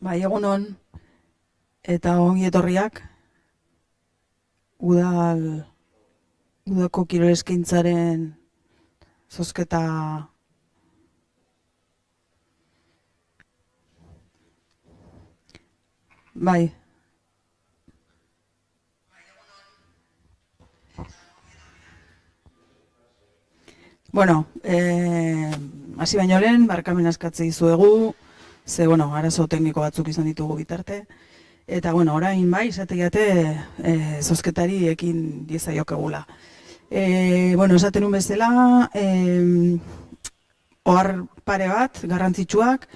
Bai, egunon eta ongi etorriak udako kirol eskaintzaren zozketa. Bai, bueno, hasi baino lehen, barkamen askatze dizuegu, ze, bueno, arazo tekniko batzuk izan ditugu bitarte. Eta, bueno, orain bai, esateiate zozketari ekin diezaiokegula. Bueno, esaten nun bezala, ohar pare bat, garrantzitsuak,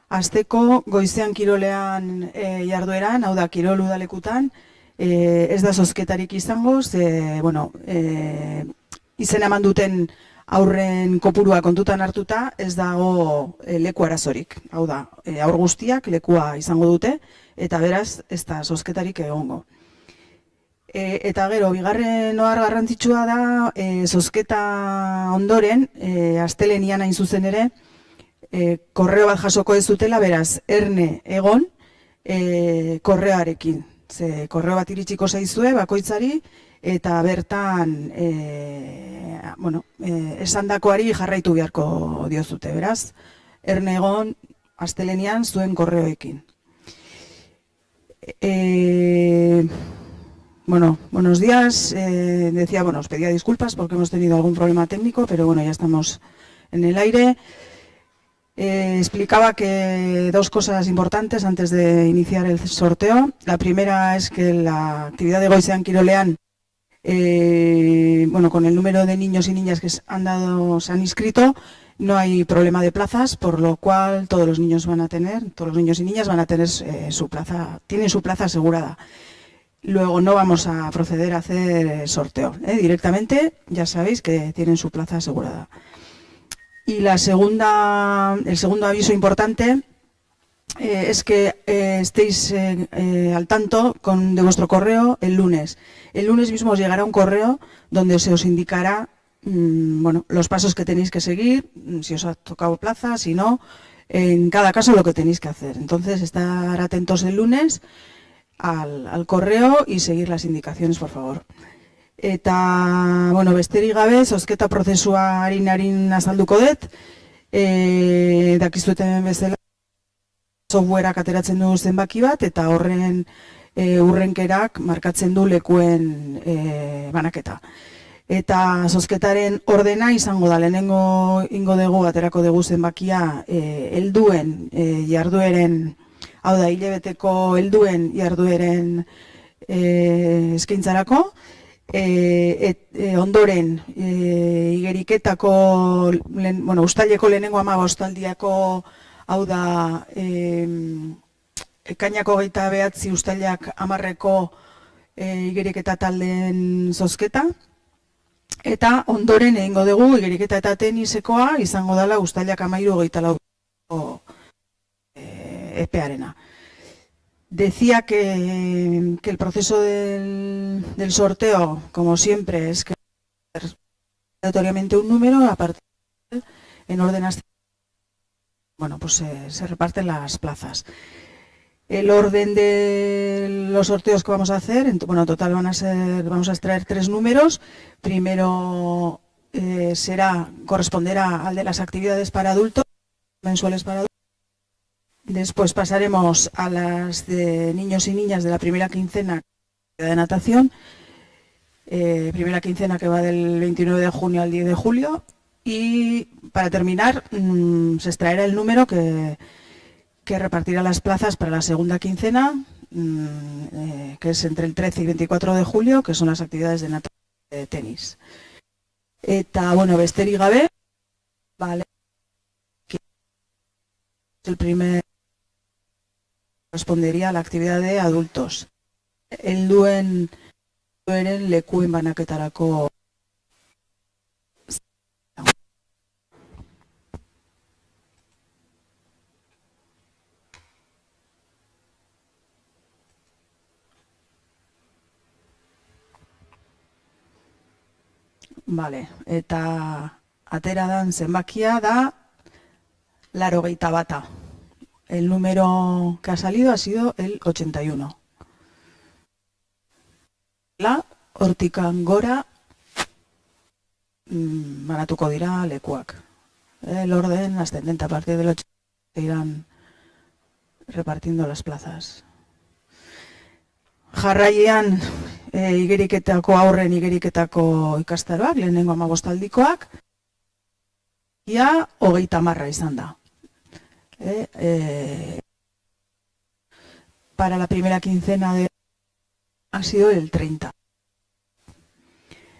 asteko goizean kirolean jardueran, hau da, kirol udalekutan, ez da zozketarik izango, ze, bueno, izena eman duten aurren kopurua kontutan hartuta, ez dago leku arazorik. Hau da, aur guztiak lekua izango dute, eta beraz, ez da zozketarik egongo. Eta gero, bigarren ohar garrantzitsua da, zozketa ondoren, astelenian hain zuzen ere, korreo bat jasoko ez dutela, beraz, erne egon korreoarekin. Ze korreo bat iritsiko zaizue bakoitzari, eta bertan, bueno, esandakoari jarraitu beharko diozute, beraz, erne egon astelenian zuen korreoekin. Bueno, buenos días. Decía, bueno, os pedía disculpas porque hemos tenido algún problema técnico, pero bueno, ya estamos en el aire. Explicaba que dos cosas importantes antes de iniciar el sorteo. La primera es que la actividad de Goizean Kirolean, bueno, con el número de niños y niñas que se han inscrito, no hay problema de plazas, por lo cual todos los niños y niñas van a tener tienen su plaza asegurada. Luego no vamos a proceder a hacer sorteo, directamente ya sabéis que tienen su plaza asegurada. Y el segundo aviso importante es que estéis al tanto de vuestro correo el lunes. El lunes mismo os llegará un correo donde se os indicará bueno, los pasos que tenéis que seguir, si os ha tocado plaza, si no, en cada caso lo que tenéis que hacer. Entonces, estar atentos el lunes al correo y seguir las indicaciones, por favor. Eta, bueno, besterik gabe, zozketa prozesua harin azalduko dut. Dakizueten bezala, softwareak ateratzen du zenbaki bat, eta horren urrenkerak markatzen du lekuen banaketa. Eta zozketaren ordena izango da, lehenengo ingo dugu, aterako dugu zenbakia helduen jardueren, hau da, hilebeteko helduen jardueren eskaintzarako, ondoren igeriketako, bueno, uztaileko lehenengo 15 aldiako, hau da, ekainako 29 uztailak 10ko igeriketa taldeen zozketa, eta ondoren egingo dugu igeriketa eta tenisekoa izango dela uztailak 13-24 epearena. Decía que el proceso del sorteo, como siempre, es que aleatoriamente un número, a partir en orden bueno, pues se reparten las plazas. El orden de los sorteos que vamos a hacer, bueno, en total vamos a extraer 3 números. Primero corresponderá al de las actividades para adultos, mensuales para adultos. Después pasaremos a las de niños y niñas de la primera quincena de natación, primera quincena que va del 29 de junio al 10 de julio. Y para terminar, se extraerá el número que repartirá las plazas para la segunda quincena, que es entre el 13 y 24 de julio, que son las actividades de natación y de tenis. Eta, bueno, besterik gabe, vale, el primer correspondería a la actividad de adultos. Helduen lekuen banaketarako. Vale, eta atera dan zenbakia da 81. el número que ha salido ha sido el 81. La hortikan gora banatuko dira lekuak. El orden ascendente a partir del 80 se irán repartiendo las plazas. Jarraian igeriketako aurren igeriketako ikastaroak, lehenengo 15aldikoak, ia 30 izan da. Para la primera quincena ha sido el 30.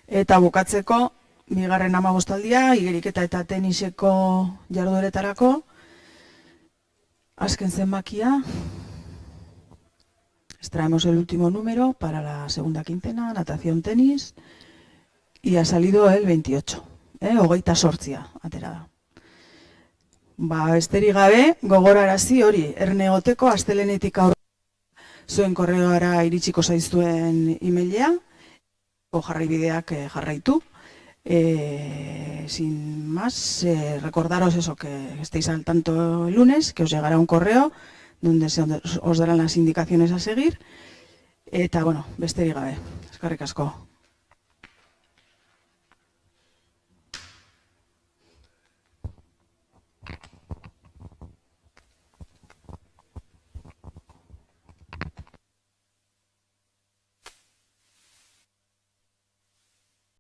Eta bukatzeko, bigarren 15aldia, igeriketa eta teniseko jardueretarako, azken zenbakia, extraemos el último número para la segunda quincena, natación, tenis, y ha salido el 28. 28 atera da. Besterik gabe, gogorarazi hori, ernegoteko astelenetik aurrera zuen korreoara iritsiko zaizuen emailea, jarraibideak jarraitu. Sin más, recordaros eso, que estéis al tanto el lunes, que os llegará un correo donde os darán las indicaciones a seguir. Eta, bueno, besterik gabe, eskerrik asko.